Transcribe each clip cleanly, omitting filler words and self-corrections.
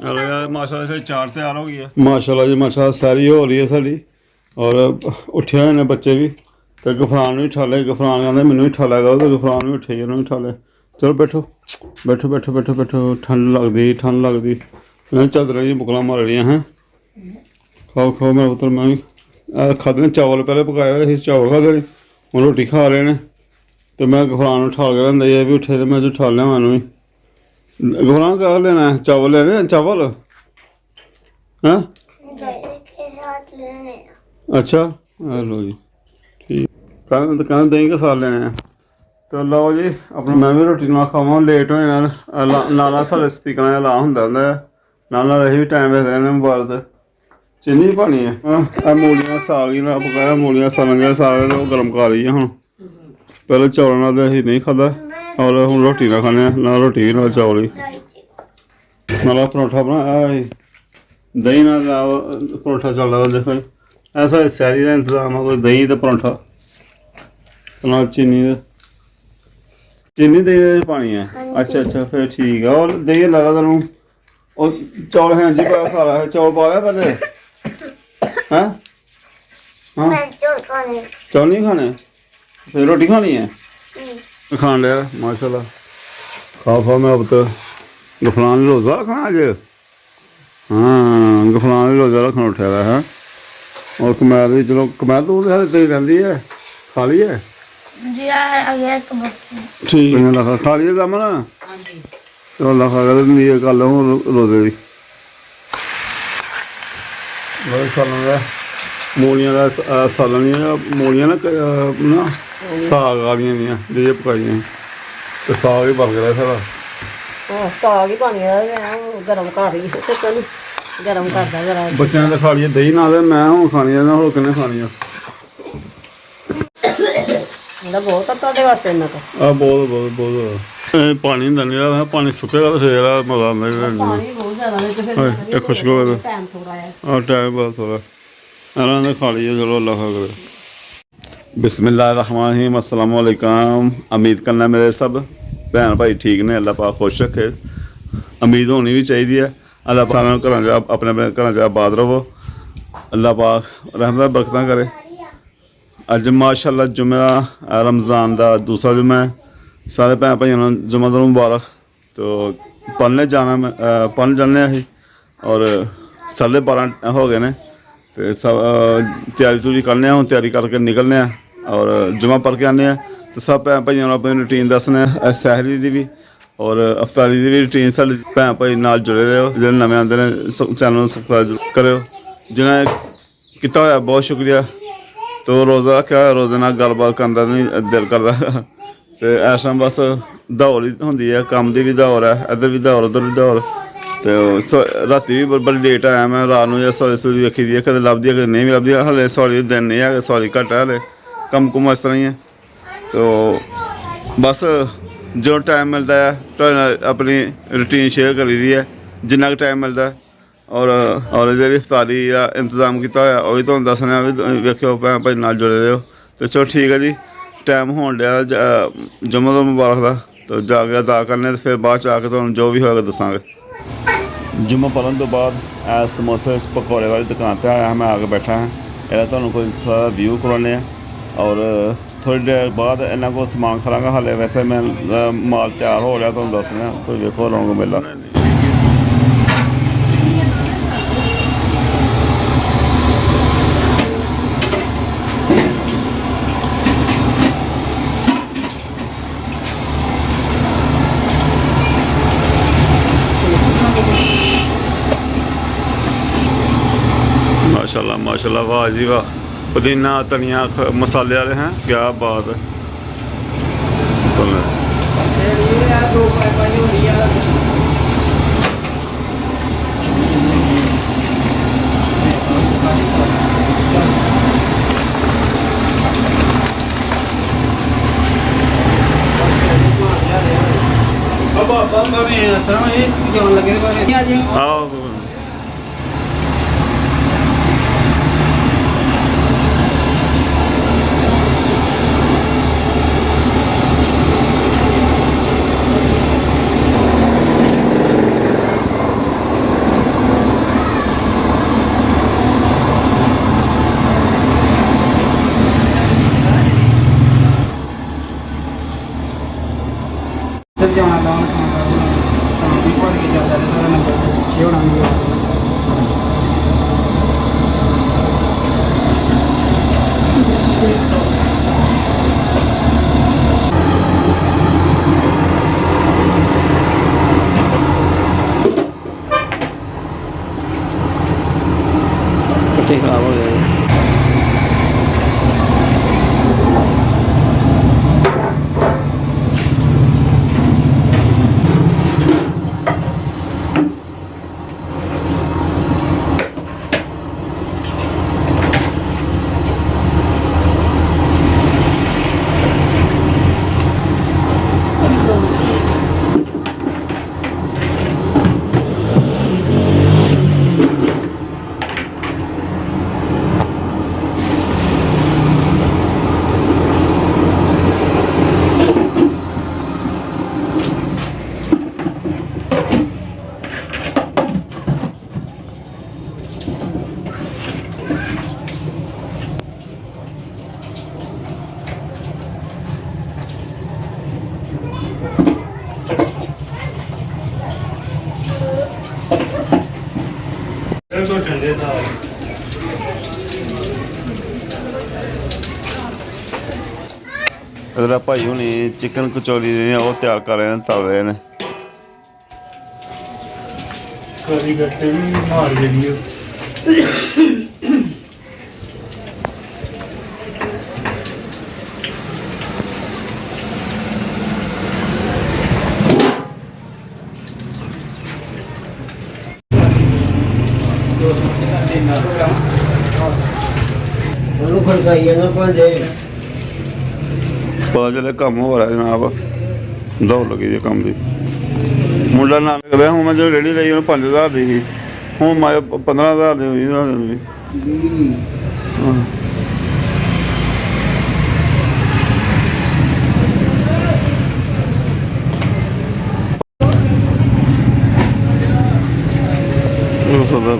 माशाल्लाह से चार तैयार हो गई है माशाल्लाह जी माशाल्लाह सारी हो रही है साड़ी और उठे हुए ने बच्चे भी तो गफरान भी ठाले गफरान कहते मैनू भी ठाला करो तो गफरान भी उठे उन्होंने भी ठाले चलो बैठो बैठो बैठो बैठो बैठो ठंड लगती चादर जी बुकला मार रही हैं खाओ खाओ मेरा पुत्र मैं भी खाते ने चावल पहले पकाए हुए चावल खाते ने हूँ रोटी खा रहे हैं तो मैं गफरान उठा के लेंदा ये भी उठे तो मैं जो ठा लिया मैनू भी गफरान क्या लेना है चावल लेने चावल हैं अच्छा लो जी ठीक कहना दही के साथ लेने हैं तो लो जी अपना मैं भी रोटी ना खावा लेट हो जाना नाला साढ़े स्पीकर ला होंगे नाला अं भी टाइम वेखते रहने मोबाइल से चीनी पानी है मूलियां साग ही पकाया मूलियां सलन साग तो गर्म कर रही है हूँ पहले चौलों नाल असीं नहीं खादा और हूँ रोटी ना खाने ना रोटी ना चौल ही नाला परौंठा बनाया दही ना परौंठा चलता देखो ऐसा सैरी का इंतजाम है कोई दही तो परौंठा ना चीनी दही पानी है अच्छा अच्छा फिर ठीक है और दही लगा तेन और चौल हैं जी सारा चौल पा दिया पहले हैं हाँ चौल नहीं खाने फिर रोटी खानी है खान लिया माशाल्लाह खाओ मैं अब तो गफलान रोज़ा रखना अज हाँ गफलान रोज़ा रखना उठा है और कमैल भी चलो कमैल तो तेरी रहती है खा ली है ठीक है लखा खा ली दमन चलो लखा कर गल हूँ रोज़े की मूलियां का सालन मूलियां ना साग आलियां जे पकाइयां तो साग ही बन गया सारा साग ही बन गया गर्म कर रही गर्म करदा जरा बच्चों ने खा लिया दही नाल मैं हूँ खानी है होर किन्ने खानी है बहुत ਤੁਹਾਡੇ ਵਾਸਤੇ ਇੰਨਾ ਤਾਂ बहुत पानी होंदा नहीं रहा पानी सुकेगा तो फिर मजा आंदा ਪਾਣੀ ਬਹੁਤ ਜ਼ਿਆਦਾ ਨੇ ਤੇ ये खुशक हो ਟਾਈਮ ਥੋੜਾ ਹੈ टाइम बहुत थोड़ा इन्होंने खा लिया चलो अल्लाह खा करे बिस्मिल्लाहिर्रहमानिर्रहीम अस्सलाम वालेकुम उम्मीद करना मेरे सब भैन भाई ठीक ने अल्लाह पाक खुश रखे उम्मीद होनी भी चाहिए है अल्लाह पाक सारे घर अपने अपने घर च आबाद रवो अल्लाह पाक रहमत बरकत करे अज माशाल्लाह जुम्मा रमज़ान का दूसरा जुम्मा है सारे भैन भाइयों जुम्मा तो मुबारक तो पढ़ने जाना पढ़न जाने अं और 12:30 हो गए ने तो सब तैयारी तुरी करने हूँ तैयारी करके निकलने और जुम्मा पढ़ के आने तो सब भैन भाइयों अपनी रूटीन दसने सहरी की भी और अफतारी की भी रूटीन साढ़े भैन भाई नाल जुड़े रहो जो नवे आते हैं चैनल सबसक्राइब करो जिन्हें किया होया बहुत शुक्रिया तो रोज़ा रखा रोज़े नाल गलबात करने का नहीं दिल करता तो इस टाइम बस दौड़ ही होंगी है काम की भी दौड़ है इधर भी दौड़ उधर भी दौड़ तो राती भी बड़ी लेट आया मैं रात में सौरी सूरी वेखी दी है कदे लभदी है कदे नहीं भी लभदी हले सौरी दिन नहीं है सौरी घट है हले कम कुम इस तरह ही है तो बस जो टाइम मिलता है अपनी रूटीन शेयर करी दी है जिन्ना टाइम मिलता है और जी इफ्तारी का इंतजाम किया होया वो भी तुहानूं दसने भी वेखियो भैन भाई नाल जुड़े रहो तो चलो ठीक है जी टाइम होन दिया जुम्मे तो मुबारक का तो जाके अदा करने फिर बाद आके तुहानूं जो भी होगा दसांगे जुम्मा पढ़न तो बाद समोसे पकौड़े वाली दुकान पर आया मैं आके बैठा हाँ यह तुहानूं कोई थोड़ा व्यू करवाने और थोड़ी देर बाद इन्होंने को समान खरांगा हाले वैसे मैं माल तैयार हो रहा तुहानूं दसने तो देखो रौनक मेला माशाल्लाह माशाल्लाह वाह जी वाह पुदीना धनिया मसाले वाले हैं क्या बात है आओ ਪੱਠੇ ਖਰਾਬ ਹੋ ਗਏ। ਇਹਦਾ ਭਾਈ ਹੁਣੀ ਚਿਕਨ ਕਚੌਰੀ ਨੇ ਉਹ ਤਿਆਰ ਕਰ ਰਹੇ ਨੇ, ਚੱਲ ਰਹੇ ਨੇ। ਕਰੀ ਗੱਟੇ ਵੀ ਮਾਰ ਜਿਹੜੀ ਉਹਨੂੰ ਖੜਕਾਈ ਜਾਂਦਾ ਭਾਂਡੇ। ਪਤਾ ਚੱਲਿਆ ਕੰਮ ਹੋ ਰਿਹਾ ਜਨਾਬ, ਦੌੜ ਲੱਗੀ ਜੀ ਕੰਮ ਦੀ। ਮੁੰਡਾ ਨਾਲ ਲੱਗਦਾ, ਹੁਣ ਮੈਂ ਜਦੋਂ ਰੇਹੜੀ ਲਈ ਉਹਨੂੰ 5000 ਦੀ ਸੀ, ਹੁਣ ਮੈਂ 15000 ਦੀ ਹੋਈ ਵੀ। ਹਾਂ। ਉਹ ਸਦਾ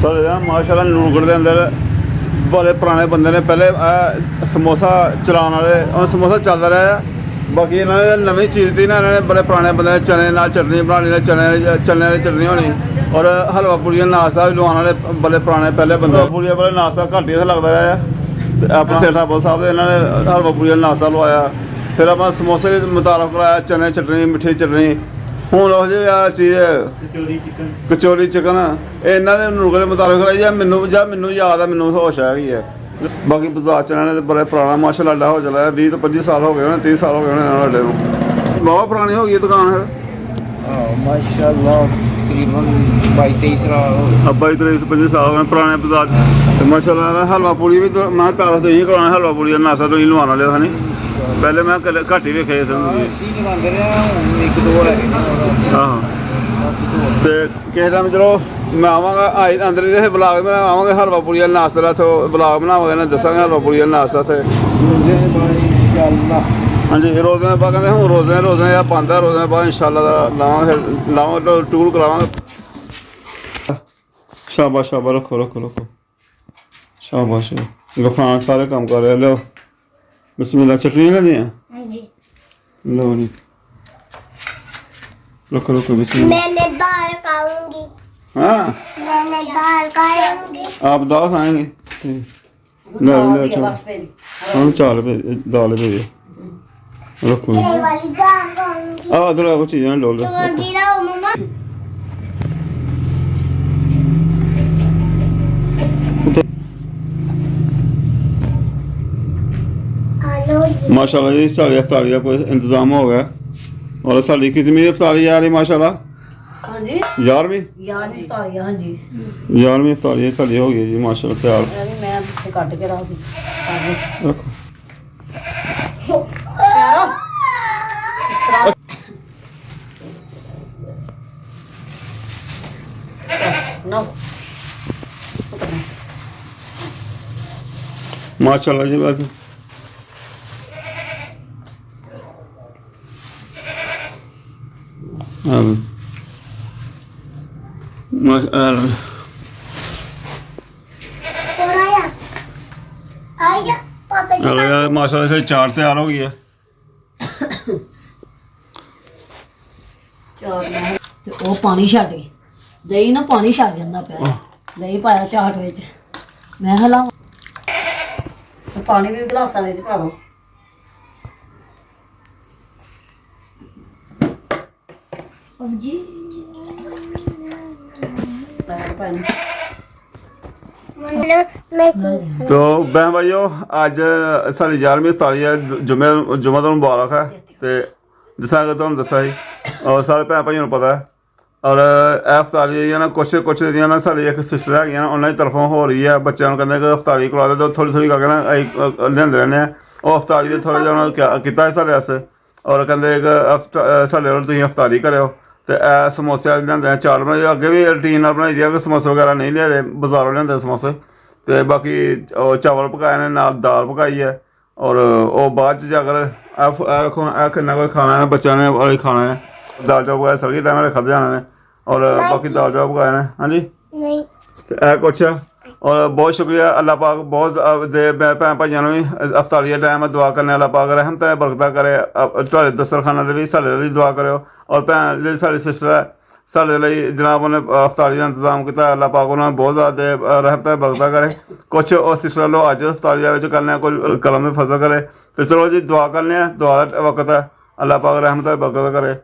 ਸਾਡੇ ਨਾ ਮਾਸ਼ਾਅੱਲਾ ਨੂਰਗੜ੍ਹ ਦੇ ਅੰਦਰ ਬੜੇ ਪੁਰਾਣੇ ਬੰਦੇ ਨੇ, ਪਹਿਲੇ ਸਮੋਸਾ ਚਲਾਉਣ ਵਾਲੇ, ਉਹ ਸਮੋਸਾ ਚੱਲਦਾ ਰਿਹਾ। ਬਾਕੀ ਇਹਨਾਂ ਨੇ ਨਵੀਂ ਚੀਜ਼ ਦੀ ਨਾ, ਇਹਨਾਂ ਨੇ ਬੜੇ ਪੁਰਾਣੇ ਬੰਦੇ ਨੇ ਚਨੇ ਨਾਲ ਚਟਨੀ ਬਣਾਉਣੀ, ਨੇ ਚਨੇ ਵਾਲੀ ਚਟਨੀ ਹੋਣੀ, ਔਰ ਹਲਵਾ ਪੂੜੀਆਂ ਨਾਸ਼ਤਾ ਵੀ ਲਵਾਉਣ ਵਾਲੇ ਬੜੇ ਪੁਰਾਣੇ ਪਹਿਲੇ ਬੰਦੇ। ਪੂੜੀਆਂ ਵਾਲੇ ਨਾਸ਼ਤਾ ਘੱਟ ਹੀ ਇੱਥੇ ਲੱਗਦਾ ਰਿਹਾ। ਅਤੇ ਆਪਣੇ ਸੇਠ ਬਾਬਾ ਸਾਹਿਬ ਦੇ ਇਹਨਾਂ ਨੇ ਹਲਵਾ ਪੂੜੀਆਂ ਨਾਸ਼ਤਾ ਲਵਾਇਆ। ਫਿਰ ਆਪਾਂ ਸਮੋਸੇ ਦੇ ਮੁਤਾਬਕ ਕਰਾਇਆ, ਚਨੇ ਚਟਨੀ, ਮਿੱਠੀ ਚਟਨੀ। ਹੁਣ ਉਹ ਜਿਹੀ ਆ ਚੀਜ਼ ਕਚੌਰੀ ਚਿਕਨ, ਇਹ ਇਹਨਾਂ ਨੇ ਨੂਰਗੜ੍ਹ ਦੇ ਮੁਤਾਬਕ ਕਰਾਈ। ਜਾਂ ਮੈਨੂੰ ਯਾਦ ਆ, ਮੈਨੂੰ ਹੋਸ਼ ਹੈਗੀ ਹੈ। ਬਾਕੀ ਬਾਜ਼ਾਰ ਚ ਇਹਨਾਂ ਨੇ ਬੜਾ ਪੁਰਾਣਾ ਮਾਸ਼ਾਅੱਲਾ ਅੱਡਾ ਹੋ ਚੱਲਿਆ, 20 ਤੋਂ 25 ਸਾਲ ਹੋ ਗਏ ਹੋਣੇ, 30 ਸਾਲ ਹੋ ਗਏ ਹੋਣੇ ਇਹਨਾਂ ਅੱਡੇ ਨੂੰ। ਬਹੁਤ ਪੁਰਾਣੀ ਹੋ ਗਈ ਦੁਕਾਨ ਫਿਰ। ਮਾਸ਼ਾਅੱਲਾ ਤਕਰੀਬਨ 22-23 ਸਾਲ ਹੋ ਗਏ। 22-23-25 ਸਾਲ ਹੋ ਗਏ ਪੁਰਾਣੇ ਬਾਜ਼ਾਰ ਚ। ਤੇ ਮਾਸ਼ਾਅੱਲਾ ਹਲਵਾ ਪੂੜੀ ਵੀ ਮੈਂ ਘਰ ਤੋਂ ਹੀ ਕਰਾਉਣਾ, ਹਲਵਾ ਪੂੜੀ ਦਾ ਨਾਸ਼ਤਾ ਤੋਂ ਹੀ ਲਵਾਉਣ ਵਾਲੇ ਹਨ। ਪਹਿਲੇ ਮੈਂ ਘੱਟ ਹੀ ਵੇਖੇ ਤੁਹਾਨੂੰ ਕੀ ਲਗਾਉਂਦੇ ਰਿਹਾ, ਹੁਣ ਇੱਕ ਦੋ ਲੈ ਗਏ। ਹਾਂ। ਤੇ ਕਿਸੇ ਟਾਈਮ ਚਲੋ ਮੈਂ ਆਵਾਂਗਾ ਅੰਦਰ ਦੇ ਬਲਾਗ ਮੈਂ ਆਵਾਂਗੇ, ਹਲਵਾ ਪੂੜੀ ਦਾ ਨਾਸ਼ਤਾ ਦਾ ਇੱਥੋਂ ਬਲਾਗ ਬਣਾਵਾਂਗੇ ਨਾ, ਦੱਸਾਂਗੇ ਹਲਵਾ ਪੂੜੀ ਦਾ ਨਾਸ਼ਤਾ ਇੱਥੇ। ਹਾਂਜੀ, ਰੋਜ਼ਾਨਾ ਬਾਅਦ ਕਹਿੰਦੇ ਹੁਣ ਰੋਜ਼ਾਨਾ ਜਾਂ ਬੰਦ ਹੈ, ਰੋਜ਼ਾਨਾ ਬਾਅਦ ਇਨਸ਼ਾਅੱਲਾ ਲਾਵਾਂਗੇ ਟੂਰ ਕਰਾਵਾਂਗੇ। ਸ਼ਾਬਾਸ਼ ਰੱਖੋ ਸ਼ਾਬਾਸ਼। ਗਫਰਾਨ ਸਾਰੇ ਕੰਮ ਕਰ ਰਹੇ। ਲਓ ਬਿਸਮਿਲ੍ਲਾ। ਚਟਨੀ ਲੈਣੀ ਆ? ਹਾਂਜੀ। ਲਓ ਜੀ, रखो बिस्मिल्लाह। मैंने दाल खाऊंगी। हाँ, मैंने दाल खाऊंगी। आप दाल खाएंगे? हम चाल पे दाल पे रखो। ये वाली दाल खाऊंगी। अदर कुछ चीज़ें डोल तुम गिराओ मम्मा। माशाल्लाह जी साड़ी इफ्तारी का कोई इंतजाम हो गया। और साड़ी कितनी इफ्तारी आ रही माशाल्लाह? ਹਾਂਜੀ 11वीं 11ਵੀਂ ਤਾਰੀਖ ਹਾਂਜੀ 11वीं इफ्तारी साड़ी हो गई जी माशाल्लाह तैयार। ਇਹ ਵੀ ਮੈਂ ਇੱਥੇ ਕੱਟ ਕੇ ਰੱਖਦੀ रखो। ਪਿਆਰਾ ਨਾ माशाल्लाह जी बस थोड़ा या आया पापा जी माशाल्लाह से चाट तैयार हो गई है। ਚਾਟ ਨਾਲ ਤੇ ਉਹ ਪਾਣੀ ਛੱਡ ਗਈ ਦਹੀਂ ਨਾ ਪਾਣੀ ਛੱਡ ਜਾਂਦਾ ਪਿਆ ਦਹੀਂ ਪਾਇਆ ਚਾਟ ਵਿੱਚ ਮੈਂ ਹਲਾਵਾਂ ਤੇ ਪਾਣੀ ਵੀ ਗਲਾਸਾਂ ਵਿੱਚ ਪਾ ਦੋ ਜੀ ਪਾਣੀ मैं तो बहन भाइयों अज साड़ी 11वीं इफ्तारी है जुमे जुमा तो मुबारक है तो जिस कि तुम दसा ही और सारे भैन भाइयों को पता है और ਇਹ ਇਫਤਾਰੀ ਹੈ ਨਾ ਕੁਛ ਜਿਹੜੀਆਂ ਨਾ ਸਾਡੀ ਇੱਕ ਸਿਸਟਰ ਹੈਗੀਆਂ ਨਾ ਉਹਨਾਂ ਦੀ ਤਰਫੋਂ ਹੋ ਰਹੀ ਹੈ ਬੱਚਿਆਂ ਨੂੰ ਕਹਿੰਦੇ ਕਿ ਇਫਤਾਰੀ ਕਰਵਾ ਦੇ ਥੋੜੀ ਥੋੜੀ ਕਰਕੇ ਨਾ ਅਸੀਂ ਲਿਆਂਦੇ ਰਹਿੰਦੇ ਆ ਉਹ ਇਫਤਾਰੀ ਦੇ ਥੋੜ੍ਹਾ ਜਿਹਾ ਉਹਨਾਂ ਨੇ ਕੀਤਾ ਸਾਡੇ ਵਾਸਤੇ ਔਰ ਕਹਿੰਦੇ ਕਿ ਸਾਡੇ ਵੱਲ ਤੁਸੀਂ ਇਫਤਾਰੀ ਕਰਿਓ ਤੇ ਇਹ ਸਮੋਸੇ ਲਿਆਂਦੇ ਆ ਚਾਟ ਬਣਾਈ ਅੱਗੇ ਵੀ ਰੂਟੀਨ ਨਾਲ ਬਣਾਈ ਦੀ ਆ ਕਿ ਸਮੋਸੇ ਵਗੈਰਾ ਨਹੀਂ ਲਿਆਦੇ ਬਾਜ਼ਾਰੋਂ ਲਿਆਂਦੇ ਸਮੋਸੇ ਤੇ ਬਾਕੀ ਉਹ ਚਾਵਲ ਪਕਾਏ ਨੇ ਨਾਲ ਦਾਲ ਪਕਾਈ ਹੈ ਔਰ ਉਹ ਬਾਅਦ 'ਚ ਜਾ ਕਰ ਇਹ ਕਿੰਨਾ ਕੋਈ ਖਾਣਾ ਹੈ ਬੱਚਿਆਂ ਨੇ ਵਾਲੀ ਖਾਣਾ ਹੈ ਦਾਲ ਚਾਵਲ ਪਕਾਏ ਸਰਗੀ ਟਾਈਮ ਨਾਲ ਖਾਧੇ ਜਾਣੇ ਨੇ ਔਰ ਬਾਕੀ ਦਾਲ ਚਾਵਲ ਪਕਾਏ ਨੇ ਹਾਂਜੀ नहीं ਤੇ ਇਹ ਕੁਛ ਔਰ ਬਹੁਤ ਸ਼ੁਕਰੀਆ ਅੱਲਾਹ ਪਾਕ ਬਹੁਤ ਦੇ ਭੈਣ ਭਾਈਆਂ ਨੂੰ ਵੀ ਇਫਤਾਰੀ ਦਾ ਟਾਈਮ ਦੁਆ ਕਰਨੇ ਅੱਲਾਹ ਪਾਕ ਰਹਿਮਤ ਹੈ ਬਰਕਤਾਂ ਕਰੇ ਤੁਹਾਡੇ ਦਸਤਰਖਾਨਾਂ ਦੇ ਵੀ ਸਾਡੇ ਲਈ ਦੁਆ ਕਰਿਓ ਔਰ ਭੈਣ ਜਿਹੜੀ ਸਾਡੀ ਸਿਸਟਰ ਹੈ ਸਾਡੇ ਲਈ ਜਨਾਬ ਉਹਨੇ ਇਫਤਾਰੀ ਦਾ ਇੰਤਜ਼ਾਮ ਕੀਤਾ ਅੱਲਾਹ ਪਾਕ ਉਹਨਾਂ ਨੂੰ ਬਹੁਤ ਜ਼ਿਆਦਾ ਰਹਿਮਤ ਹੈ ਬਰਕਤਾਂ ਕਰੇ ਕੁਛ ਉਹ ਸਿਸਟਰ ਵੱਲੋਂ ਅੱਜ ਇਫਤਾਰੀ ਦੇ ਵਿੱਚ ਕਰਨੇ ਕੋਈ ਕਲਮ ਦੇ ਫਜ਼ਲ ਕਰੇ ਤੇ ਚਲੋ ਜੀ ਦੁਆ ਕਰਨੇ ਆ ਦੁਆ ਦਾ ਵਕਤ ਹੈ ਅੱਲਾਹ ਪਾਕ ਰਹਿਮਤ ਹੈ ਬਰਕਤਾਂ ਕਰੇ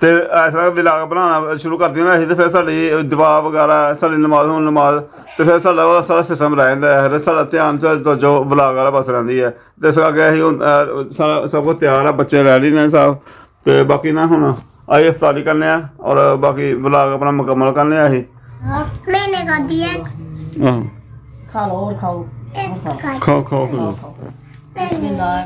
ਤੇ ਇਸ ਤਰ੍ਹਾਂ ਵਿਲਾਗ ਬਣਾਉਣਾ ਸ਼ੁਰੂ ਕਰ ਦਿੰਦੇ ਅਸੀਂ ਤੇ ਫਿਰ ਸਾਡੀ ਦੁਆ ਵਗੈਰਾ ਸਾਡੀ ਨਮਾਜ਼ ਤੇ ਫਿਰ ਸਾਡਾ ਉਹ ਸਾਰਾ ਸਿਸਟਮ ਰਹਿ ਜਾਂਦਾ ਹੈ ਸਾਡਾ ਧਿਆਨ ਜੋ ਵਿਲਾਗ ਵਾਲਾ ਪਾਸੇ ਰਹਿੰਦੀ ਹੈ ਤੇ ਇਸ ਕਰਕੇ ਅਸੀਂ ਹੁਣ ਸਾਰਾ ਸਭ ਕੁਝ ਤਿਆਰ ਆ ਬੱਚੇ ਰੈਡੀ ਨੇ ਸਭ ਤੇ ਬਾਕੀ ਨਾ ਹੁਣ ਅਸੀਂ ਇਫਤਾਰੀ ਕਰਨੇ ਆ ਔਰ ਬਾਕੀ ਵਿਲਾਗ ਆਪਣਾ ਮੁਕੰਮਲ ਕਰਨੇ ਆ ਅਸੀਂ मैंने कर दिया ਆਹੋ ਖਾ ਲਓ ਹੋਰ ਖਾਓ एक ਖਾਓ खा ਖਾਓ ਖਾਓ ਖਾਓ ਬਿਸਮਿਲ੍ਲਾਹ